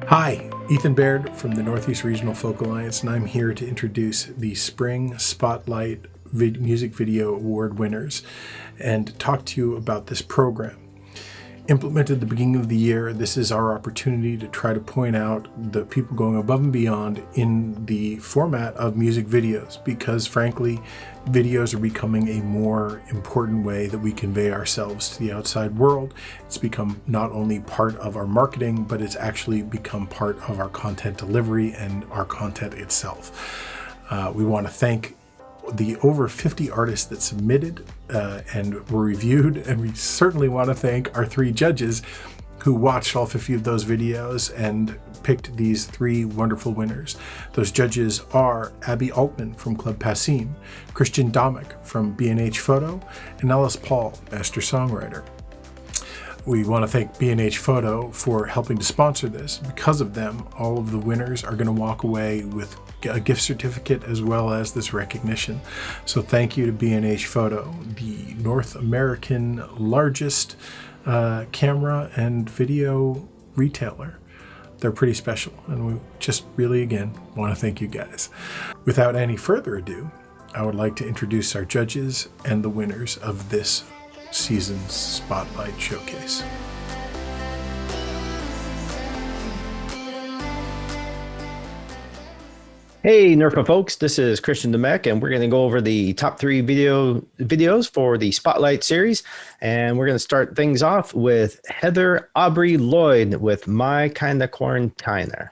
Hi, Ethan Baird from the Northeast Regional Folk Alliance, and I'm here to introduce the Spring Spotlight Music Video Award winners and talk to you about this program. Implemented at the beginning of the year, this is our opportunity to try to point out the people going above and beyond in the format of music videos, because frankly, videos are becoming a more important way that we convey ourselves to the outside world. It's become not only part of our marketing, but it's actually become part of our content delivery and our content itself. We want to thank the over 50 artists that submitted and were reviewed, and we certainly want to thank our 3 judges who watched all 50 of those videos and picked these 3 wonderful winners. Those judges are Abby Altman from Club Passim, Christian Domick from B&H Photo, and Ellis Paul, Master Songwriter. We want to thank B&H Photo for helping to sponsor this. Because of them, all of the winners are going to walk away with a gift certificate as well as this recognition. So thank you to B&H Photo, the North American largest camera and video retailer. They're pretty special, and we just really, again, want to thank you guys. Without any further ado, I would like to introduce our judges and the winners of this season's Spotlight Showcase. Hey, NERFA folks, this is Christian Demek, and we're going to go over the top 3 videos for the Spotlight series. And we're going to start things off with Heather Aubrey Lloyd with My Kinda Quarantiner.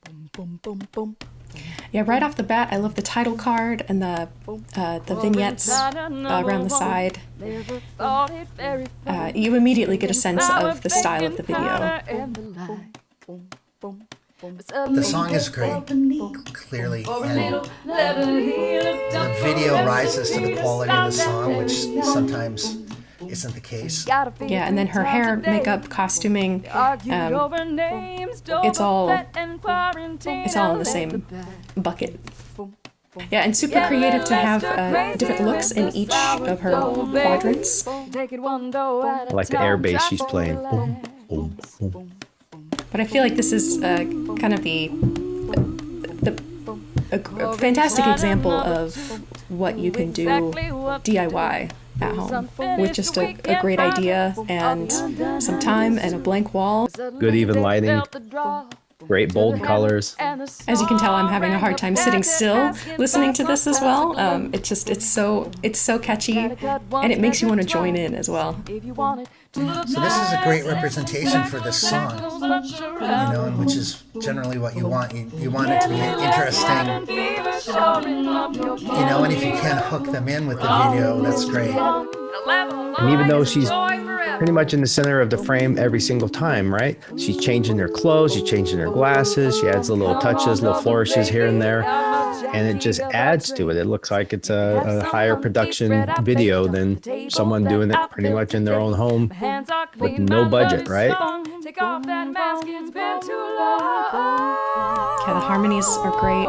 Boom, boom, boom, boom. Yeah, right off the bat, I love the title card and the vignettes around the side. You immediately get a sense of the style of the video. The song is great, clearly, and the video rises to the quality of the song, which sometimes isn't the case. Yeah, and then her hair, makeup, costuming, it's all in the same bucket. Yeah, and super creative to have different looks in each of her quadrants. I like the air bass she's playing. Boom, boom, boom. But I feel like this is kind of a fantastic example of what you can do DIY at home with just a great idea and some time and a blank wall. Good even lighting. Great bold colors. As you can tell, I'm having a hard time sitting still listening to this as well. It's so catchy, and it makes you want to join in as well. So this is a great representation for this song, and which is generally what you want. You want it to be interesting, and if you can hook them in with the video, that's great. And even though she's pretty much in the center of the frame every single time, right? She's changing her clothes, she's changing her glasses, she adds little touches, little flourishes here and there, and it just adds to it. It looks like it's a higher production video than someone doing it pretty much in their own home with no budget, right? Yeah, the harmonies are great.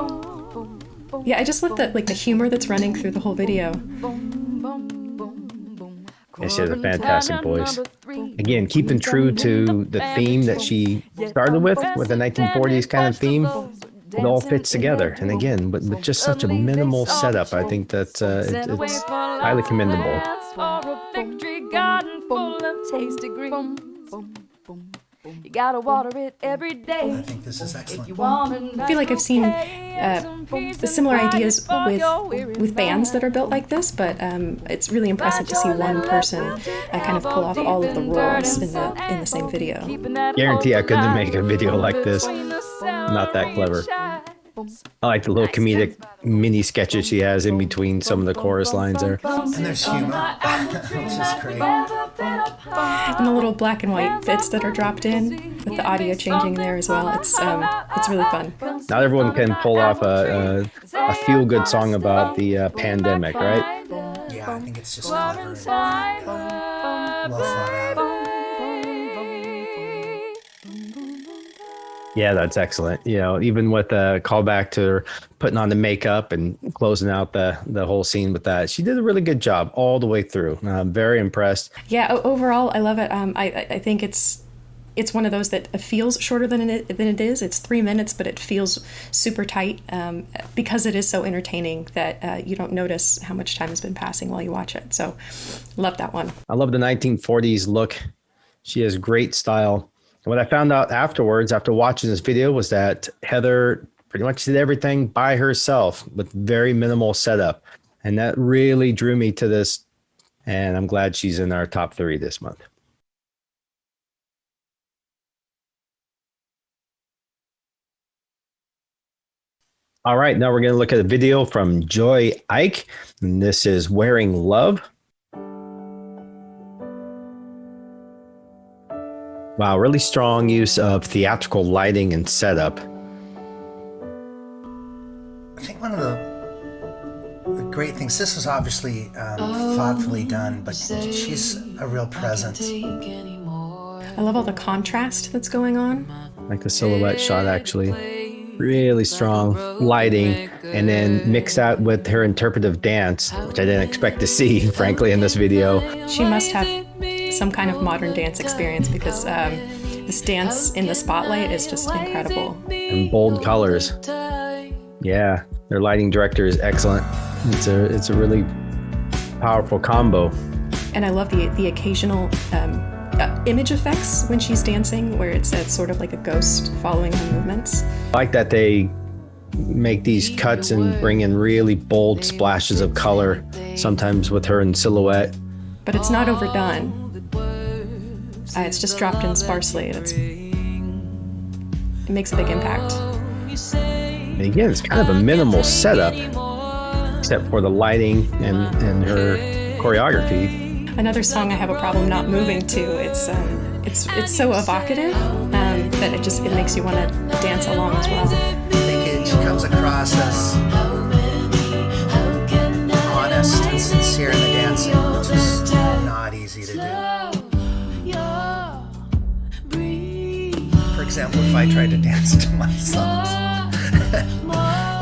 Yeah, I just love the humor that's running through the whole video. And she has a fantastic voice. Again, keeping true to the theme that she started with the 1940s kind of theme. It all fits together. And again, but with just such a minimal setup, I think that it's highly commendable. You gotta water it every day. I think this is excellent. I feel like I've seen similar ideas with bands that are built like this, but it's really impressive to see one person kind of pull off all of the roles in the same video. Guarantee I couldn't make a video like this. Not that clever. I like the little comedic mini sketches she has in between some of the chorus lines there. And there's humor, which is great. And the little black and white bits that are dropped in with the audio changing there as well. It's really fun. Not everyone can pull off a feel-good song about the pandemic, right? Yeah, I think it's just clever and well thought out. Yeah, that's excellent. You know, even with a callback to her putting on the makeup and closing out the whole scene with that, she did a really good job all the way through. I'm very impressed. Yeah, overall, I love it. I think it's one of those that feels shorter than it is. It's 3 minutes, but it feels super tight because it is so entertaining that you don't notice how much time has been passing while you watch it. So, love that one. I love the 1940s look. She has great style. What I found out afterwards, after watching this video, was that Heather pretty much did everything by herself with very minimal setup. And that really drew me to this. And I'm glad she's in our top 3 this month. All right, now we're going to look at a video from Joy Ike. And this is Wearing Love. Wow, really strong use of theatrical lighting and setup. I think one of the great things, this was obviously thoughtfully done, but she's a real presence. I love all the contrast that's going on. Like the silhouette shot, actually. Really strong lighting, and then mix that with her interpretive dance, which I didn't expect to see, frankly, in this video. She must have some kind of modern dance experience because this dance in the spotlight is just incredible. And bold colors. Yeah, their lighting director is excellent. It's a really powerful combo. And I love the occasional image effects when she's dancing, where it's sort of like a ghost following her movements. I like that they make these cuts and bring in really bold splashes of color, sometimes with her in silhouette. But it's not overdone. It's just dropped in sparsely. It makes a big impact. And again, it's kind of a minimal setup, except for the lighting and her choreography. Another song I have a problem not moving to. It's so evocative that it makes you want to dance along as well. I think she comes across as honest and sincere in the dancing, which is not easy to do. For example, if I tried to dance to my songs,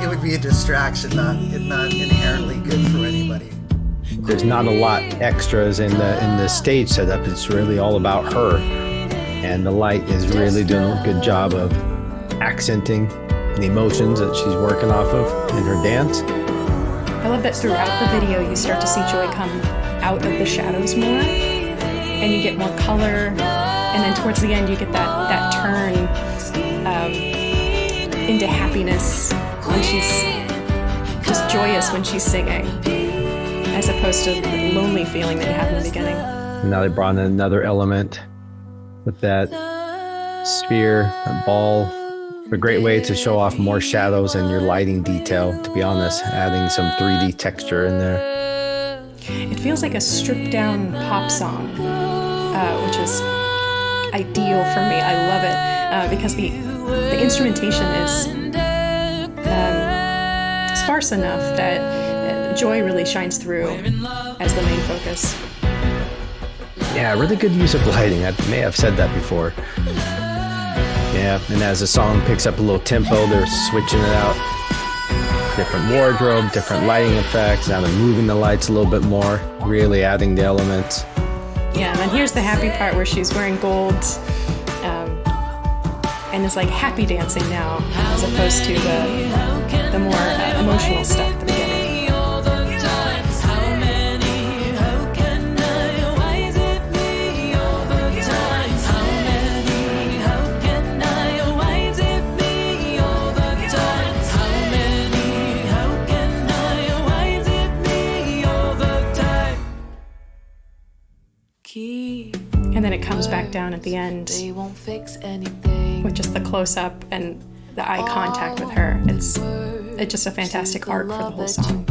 it would be a distraction, not inherently good for anybody. There's not a lot extras in the stage setup. It's really all about her, and the light is really doing a good job of accenting the emotions that she's working off of in her dance. I love that throughout the video you start to see Joy come out of the shadows more, and you get more color, and then towards the end you get that turn into happiness when she's just joyous when she's singing, as opposed to the lonely feeling that you have in the beginning. And now they brought in another element with that sphere, that ball. A great way to show off more shadows and your lighting detail, to be honest, adding some 3D texture in there. It feels like a stripped down pop song, which is ideal for me. I love it because the instrumentation is sparse enough that Joy really shines through as the main focus. Yeah, really good use of lighting. I may have said that before. Yeah, and as the song picks up a little tempo, they're switching it out. Different wardrobe, different lighting effects. Now they're moving the lights a little bit more, really adding the elements. Yeah, and then here's the happy part where she's wearing gold and is like happy dancing now, as opposed to the more emotional stuff at the beginning. And then it comes back down at the end with just the close-up and the eye contact with her. It's just a fantastic arc for the whole song.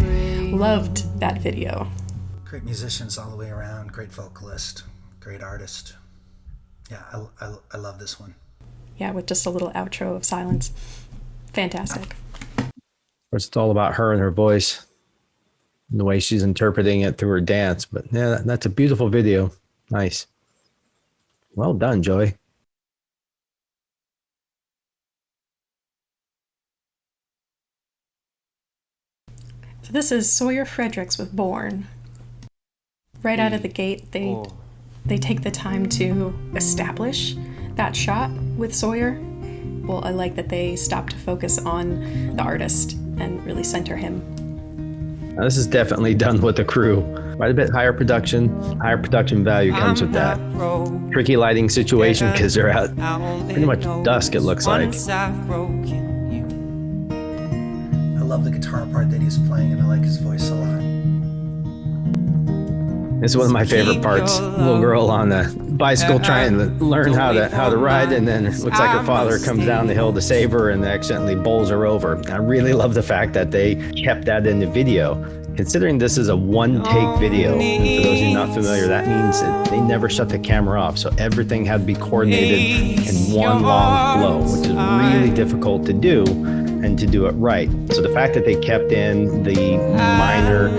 Loved that video. Great musicians all the way around, great vocalist, great artist. Yeah, I love this one. Yeah, with just a little outro of silence. Fantastic. Of course, it's all about her and her voice and the way she's interpreting it through her dance. But yeah, that's a beautiful video. Nice. Well done, Joy. this is Sawyer Fredericks with Born. Right out of the gate, they take the time to establish that shot with Sawyer. Well, I like that they stop to focus on the artist and really center him. Now, this is definitely done with a crew. Quite a bit higher production value comes with that. Tricky lighting situation because they're at pretty much dusk, it looks like. I love the guitar part that he's playing, and I like his voice a lot. This is one of my favorite parts. Little girl on a bicycle trying to learn how to ride, and then it looks like her father comes down the hill to save her and accidentally bowls her over. I really love the fact that they kept that in the video. Considering this is a one-take video, and for those of you not familiar, that means that they never shut the camera off, so everything had to be coordinated in one long flow, which is really difficult to do, and to do it right. So the fact that they kept in the minor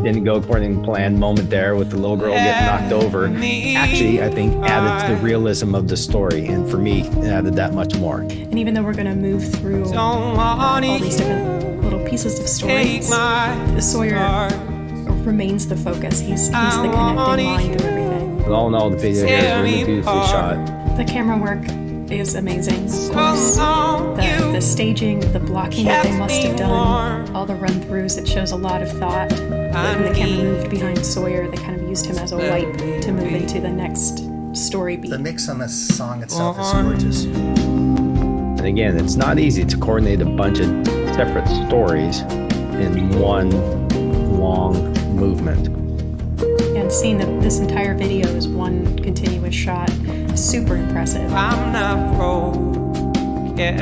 didn't go according to plan moment there with the little girl getting knocked over, actually, I think, added to the realism of the story, and for me, it added that much more. And even though we're going to move through all these different little pieces of stories, Sawyer remains the focus. He's the connecting line to everything. But all in all, the video here is really beautifully shot. The camera work is amazing. Of course, the staging, the blocking that they must have done, all the run-throughs, it shows a lot of thought. When the camera moved behind Sawyer, they kind of used him as a wipe to move into the next story beat. The mix on the song itself is gorgeous. And again, it's not easy to coordinate a bunch of separate stories in one long movement. And seeing that this entire video is one continuous shot is super impressive. I'm not broken,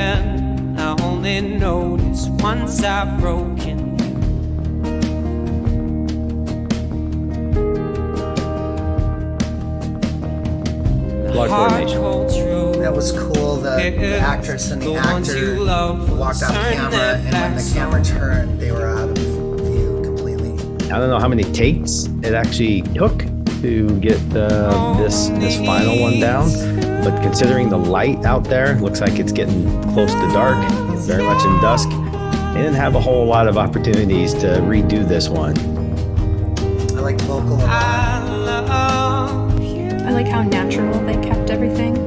I only notice once I've broken. Blood coordination. That was cool. The actress and the actor walked off camera, and when the camera turned, they were out of view completely. I don't know how many takes it actually took to get this final one down, but considering the light out there, looks like it's getting close to dark, very much in dusk. They didn't have a whole lot of opportunities to redo this one. I like the vocal a lot. I like how natural they kept everything.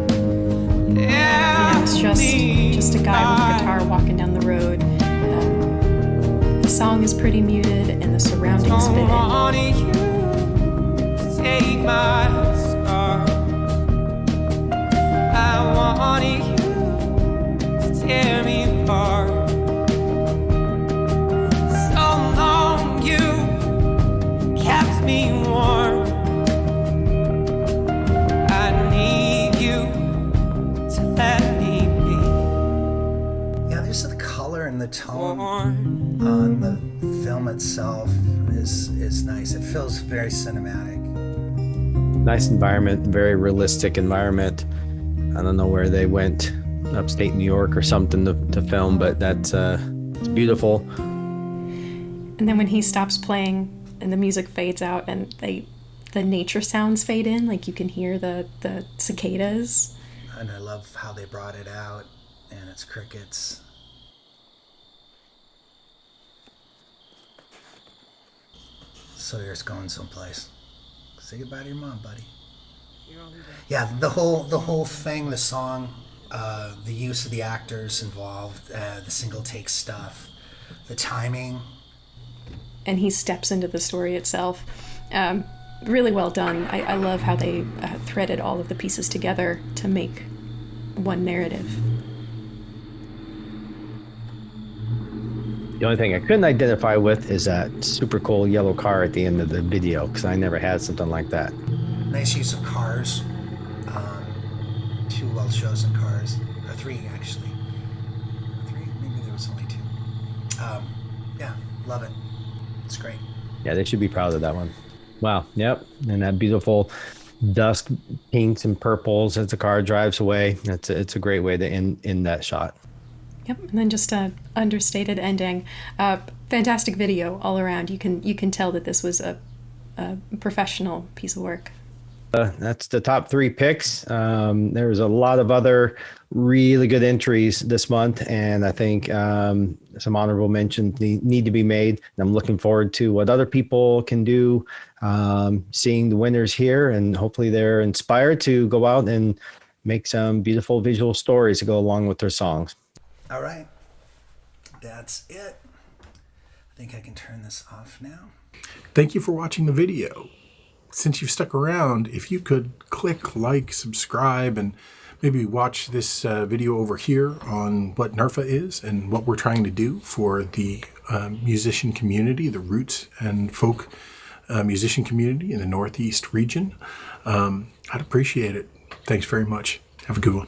It's just a guy with a guitar walking down the road. The song is pretty muted, and the surroundings fit in. Take my scar. I wanted you to tear me apart. So long you kept me warm. I need you to let me be. Yeah, there's the color and the tone on the film itself is nice. It feels very cinematic. Nice environment, very realistic environment. I don't know where they went, upstate New York or something to film, but that's it's beautiful. And then when he stops playing and the music fades out and the nature sounds fade in, like you can hear the cicadas. And I love how they brought it out, and it's crickets. Sawyer's going someplace. Say goodbye to your mom, buddy. Yeah, the whole thing, the song, the use of the actors involved, the single take stuff, the timing. And he steps into the story itself. Really well done. I love how they threaded all of the pieces together to make one narrative. The only thing I couldn't identify with is that super cool yellow car at the end of the video, because I never had something like that. Nice use of cars. 2 well-chosen cars. Or 3, actually. 3? Maybe there was only 2. Yeah, love it. It's great. Yeah, they should be proud of that one. Wow, yep. And that beautiful dusk pinks and purples as the car drives away. It's a great way to end that shot. Yep, and then just a understated ending. Fantastic video all around. You can tell that this was a professional piece of work. That's the top 3 picks. There's a lot of other really good entries this month, and I think some honorable mentions need to be made. And I'm looking forward to what other people can do, seeing the winners here, and hopefully they're inspired to go out and make some beautiful visual stories to go along with their songs. All right. That's it. I think I can turn this off now. Thank you for watching the video. Since you've stuck around, if you could click like, subscribe, and maybe watch this video over here on what NERFA is and what we're trying to do for the musician community, the roots and folk musician community in the Northeast region, I'd appreciate it. Thanks very much. Have a good one.